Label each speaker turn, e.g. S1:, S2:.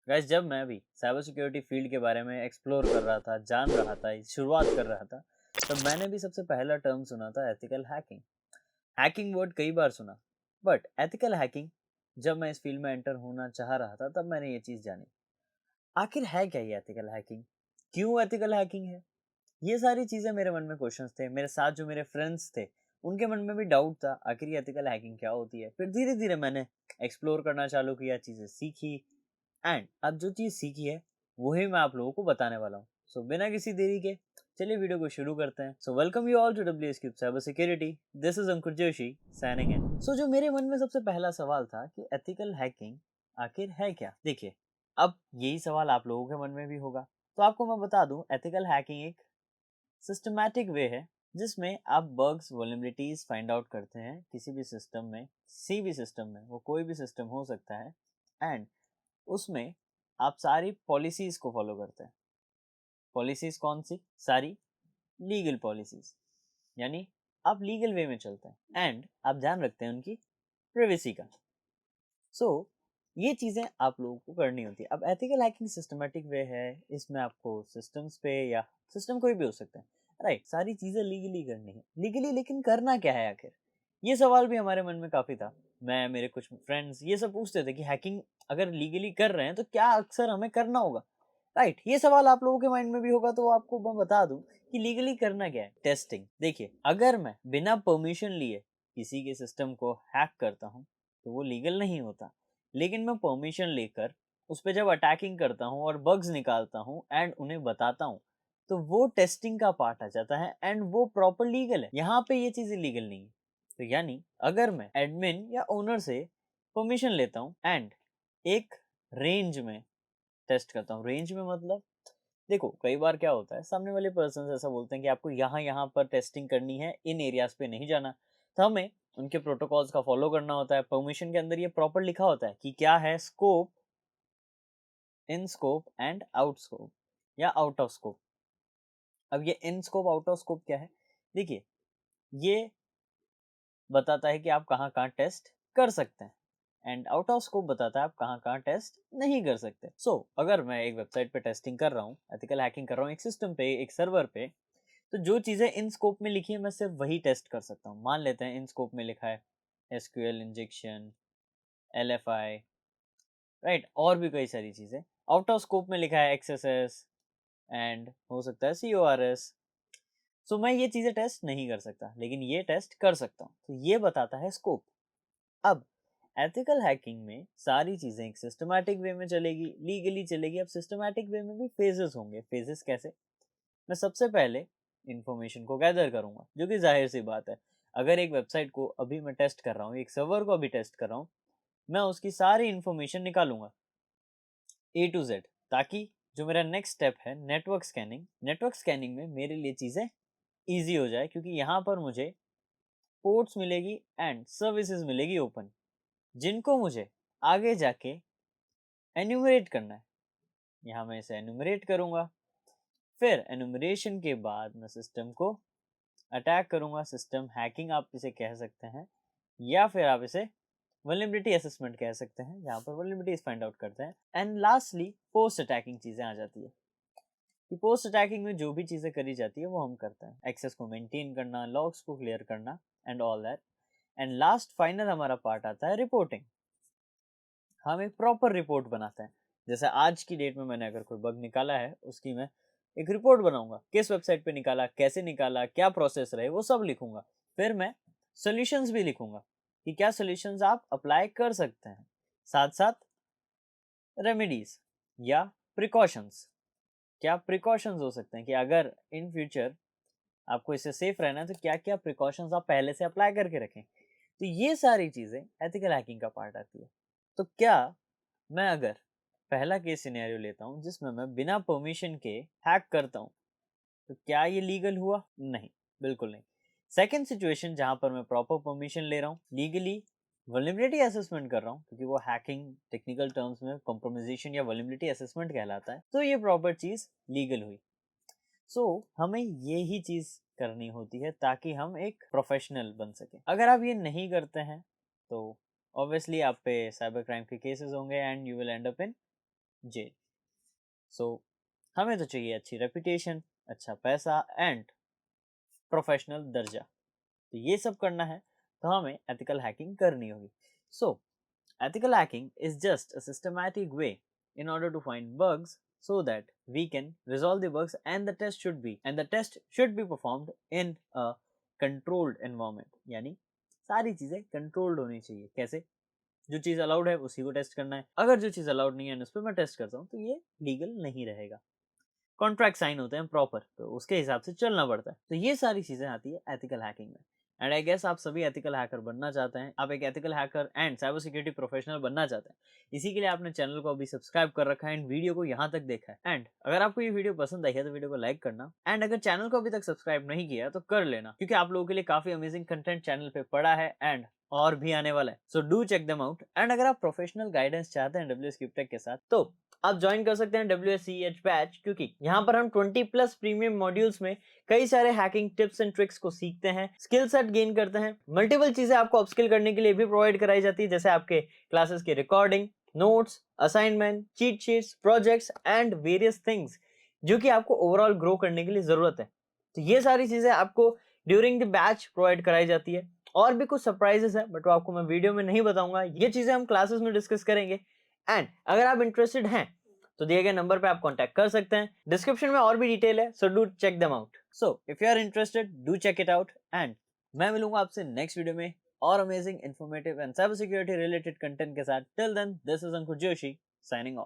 S1: Guys जब मैं भी साइबर सिक्योरिटी फील्ड के बारे में एक्सप्लोर कर रहा था, जान रहा था, शुरुआत कर रहा था, तब मैंने भी सबसे पहला टर्म सुना था एथिकल हैकिंग। हैकिंग वर्ड कई बार सुना, बट एथिकल हैकिंग जब मैं इस फील्ड में एंटर होना चाह रहा था तब मैंने ये चीज़ जानी। आखिर है क्या ये एथिकल हैकिंग? क्यों एथिकल हैकिंग है? ये सारी चीज़ें मेरे मन में क्वेश्चंस थे। मेरे साथ जो मेरे फ्रेंड्स थे, उनके मन में भी डाउट था, आखिर ये एथिकल हैकिंग क्या होती है? फिर धीरे-धीरे मैंने एक्सप्लोर करना चालू किया, चीज़ें सीखी एंड अब जो चीज़ सीखी है, वही मैं आप लोगों को बताने वाला हूँ। सो बिना किसी देरी के चलिए वीडियो को शुरू करते हैं। So welcome you all to WS cube cyber security. This is Ankur Joshi signing in. So जो मेरे मन में सबसे पहला सवाल था कि एथिकल हैकिंग आखिर है क्या? देखिए, अब यही सवाल आप लोगों के मन में भी होगा। तो आपको मैं बता दूं, एथिकल हैकिंग एक सिस्टमैटिक वे है जिसमें आप बग्स वल्नरेबिलिटीज फाइंड आउट करते हैं किसी भी सिस्टम में, किसी भी सिस्टम में, वो कोई भी सिस्टम हो सकता है एंड उसमें आप सारी पॉलिसीज को फॉलो करते हैं। पॉलिसीज कौन सी? सारी लीगल पॉलिसीज, यानी आप लीगल वे में चलते हैं एंड आप ध्यान रखते हैं उनकी प्राइवेसी का। सो ये चीज़ें आप लोगों को करनी होती है। अब एथिकल हैकिंग सिस्टमेटिक वे है, इसमें आपको सिस्टम्स पे या सिस्टम कोई भी हो सकता है, राइट, सारी चीज़ें लीगली करनी है। लीगली लेकिन करना क्या है आखिर? ये सवाल भी हमारे मन में काफ़ी था। मैं, मेरे कुछ फ्रेंड्स ये सब पूछते थे कि हैकिंग अगर लीगली कर रहे हैं तो क्या अक्सर हमें करना होगा, राइट। ये सवाल आप लोगों के माइंड में भी होगा, तो आपको मैं बता दूं कि लीगली करना क्या है। टेस्टिंग। देखिए, अगर मैं बिना परमिशन लिए किसी के सिस्टम को हैक करता हूँ तो वो लीगल नहीं होता। लेकिन मैं परमिशन लेकर उस पर जब अटैकिंग करता हूँ और बग्स निकालता हूँ एंड उन्हें बताता हूँ, तो वो टेस्टिंग का पार्ट आ जाता है एंड वो प्रॉपर लीगल है। यहाँ पे ये चीज़ लीगल नहीं है। तो यानी अगर मैं एडमिन या ओनर से परमिशन लेता हूँ एंड एक रेंज में टेस्ट करता हूँ, रेंज में मतलब देखो, कई बार क्या होता है, सामने वाले पर्सन ऐसा बोलते हैं कि आपको यहाँ यहाँ पर टेस्टिंग करनी है, इन एरियाज पे नहीं जाना। तो हमें उनके प्रोटोकॉल्स का फॉलो करना होता है। परमिशन के अंदर ये प्रॉपर लिखा होता है कि क्या है scope, in scope and out scope या आउट ऑफ स्कोप। अब ये in scope out of scope क्या है? देखिए, ये बताता है कि आप कहाँ कहाँ टेस्ट कर सकते हैं एंड आउट ऑफ स्कोप बताता है आप कहाँ कहाँ टेस्ट नहीं कर सकते। अगर मैं एक वेबसाइट पे टेस्टिंग कर रहा हूँ, एथिकल हैकिंग कर रहा हूँ एक सिस्टम पे, एक सर्वर पे, तो जो चीज़ें इन स्कोप में लिखी है मैं सिर्फ वही टेस्ट कर सकता हूँ। मान लेते हैं इन स्कोप में लिखा है एसक्यूएल इंजेक्शन, एलएफआई, राइट, और भी कई सारी चीज़ें। आउट ऑफ स्कोप में लिखा है एक्सएसएस एंड हो सकता है सीओआरएस। सो मैं ये चीज़ें टेस्ट नहीं कर सकता, लेकिन ये टेस्ट कर सकता हूँ। तो ये बताता है स्कोप। अब एथिकल हैकिंग में सारी चीज़ें एक सिस्टमैटिक वे में चलेगी, लीगली चलेगी। अब सिस्टमैटिक वे में भी फेजेस होंगे। फेजेस कैसे? मैं सबसे पहले इंफॉर्मेशन को गैदर करूंगा, जो कि जाहिर सी बात है। अगर एक वेबसाइट को अभी मैं टेस्ट कर रहा हूँ, एक सर्वर को अभी टेस्ट कर रहा हूँ, मैं उसकी सारी इंफॉर्मेशन निकालूंगा ए टू जेड, ताकि जो मेरा नेक्स्ट स्टेप है नेटवर्क स्कैनिंग, नेटवर्क स्कैनिंग में मेरे लिए चीज़ें ईजी हो जाए, क्योंकि यहाँ पर मुझे पोर्ट्स मिलेगी एंड सर्विसेज मिलेगी ओपन, जिनको मुझे आगे जाके एन्यूमरेट करना है। यहाँ मैं इसे एन्यूमरेट करूँगा। फिर एन्यूमरेशन के बाद मैं सिस्टम को अटैक करूंगा। सिस्टम हैकिंग आप इसे कह सकते हैं, या फिर आप इसे वल्नरेबिलिटी असेसमेंट कह सकते हैं, जहाँ पर वल्नरेबिलिटीज फाइंड आउट करते हैं। एंड लास्टली पोस्ट अटैकिंग चीज़ें आ जाती है कि पोस्ट अटैकिंग में जो भी चीज़ें करी जाती है वो हम करते हैं। एक्सेस को मेंटेन करना, लॉग्स को क्लियर करना and all that. And last final हमारा पार्ट आता है रिपोर्टिंग। हम एक प्रॉपर रिपोर्ट बनाते हैं। जैसे आज की डेट में मैंने अगर कोई बग निकाला है, उसकी मैं एक रिपोर्ट बनाऊंगा, किस वेबसाइट पे निकाला, कैसे निकाला, क्या प्रोसेस रहे, वो सब लिखूंगा। फिर मैं सॉल्यूशंस भी लिखूंगा कि क्या सॉल्यूशंस आप अप्लाई कर सकते हैं, साथ साथ रेमेडीज या प्रिकॉशंस, क्या प्रिकॉशंस हो सकते हैं कि अगर इन फ्यूचर आपको इससे सेफ रहना है तो क्या क्या प्रिकॉशंस आप पहले से अप्लाई करके रखें। तो ये सारी चीज़ें एथिकल हैकिंग का पार्ट आती है। तो क्या मैं अगर पहला केस सिनेरियो लेता हूँ जिसमें मैं बिना परमिशन के हैक करता हूँ, तो क्या ये लीगल हुआ? नहीं, बिल्कुल नहीं। सेकंड सिचुएशन जहां पर मैं प्रॉपर परमिशन ले रहा हूँ, लीगली वल्नरेबिलिटी असेसमेंट कर रहा हूँ, क्योंकि वो हैकिंग टेक्निकल टर्म्स में कॉम्प्रोमाइजेशन या वल्नरेबिलिटी असेसमेंट कहलाता है, तो ये प्रॉपर चीज लीगल हुई। हमें ये ही चीज करनी होती है ताकि हम एक प्रोफेशनल बन सके। अगर आप ये नहीं करते हैं तो ऑब्वियसली आप पे साइबर क्राइम के केसेस होंगे and you will end up in jail. So हमें तो चाहिए अच्छी रेपुटेशन, अच्छा पैसा एंड प्रोफेशनल दर्जा। तो ये सब करना है तो हमें एथिकल हैकिंग करनी होगी। सो ethical hacking is just a systematic way in order to find bugs so that we can resolve the bugs, and the test should be performed in a controlled environment। यानी सारी चीजें controlled होनी चाहिए। कैसे? जो चीज अलाउड है उसी को टेस्ट करना है, अगर जो चीज अलाउड नहीं है उस पर मैं टेस्ट करता हूँ तो ये लीगल नहीं रहेगा। कॉन्ट्रैक्ट साइन होते हैं प्रॉपर, तो उसके हिसाब से चलना पड़ता है। तो ये सारी चीजें आती है एथिकल हैकिंग में। एंड आई गेस आप सभी एथिकल हैकर बनना चाहते हैं, आप एक ethical hacker and cyber security professional बनना चाहते हैं। इसी के लिए आपने चैनल को अभी सब्सक्राइब कर रखा है एंड वीडियो को यहाँ तक देखा है। एंड अगर आपको ये वीडियो पसंद आई है तो वीडियो को लाइक करना, एंड अगर चैनल को अभी तक सब्सक्राइब नहीं किया तो कर लेना, क्योंकि आप लोगों के लिए काफी अमेजिंग कंटेंट चैनल पे पड़ा है एंड और भी आने वाला है। So do check them out. And अगर आप प्रोफेशनल गाइडेंस चाहते हैं WS क्यूबटेक के साथ तो आप ज्वाइन कर सकते हैं WSCH बैच, क्योंकि यहाँ पर हम 20+ प्रीमियम मॉड्यूल्स में कई सारे हैकिंग टिप्स एंड ट्रिक्स को सीखते हैं, स्किल सेट गेन करते हैं। मल्टीपल चीजें आपको अपस्किल करने के लिए भी प्रोवाइड कराई जाती है, जैसे आपके क्लासेस की recording, notes, assignment, cheat sheets, projects and various things जो कि आपको ओवरऑल ग्रो करने के लिए जरूरत है। तो ये सारी चीजें आपको ड्यूरिंग द बैच प्रोवाइड कराई जाती है। और भी कुछ सरप्राइजेस है बट वो आपको मैं वीडियो में नहीं बताऊंगा, ये चीजें हम क्लासेस में डिस्कस करेंगे। एंड अगर आप इंटरेस्टेड हैं तो दिए गए नंबर पे आप कांटेक्ट कर सकते हैं, डिस्क्रिप्शन में और भी डिटेल है, so do check them out. So if you are interested do check it out, and मैं मिलूंगा आपसे नेक्स्ट वीडियो में और amazing informative and cyber security related content के साथ। Till then this is Ankur Joshi signing of.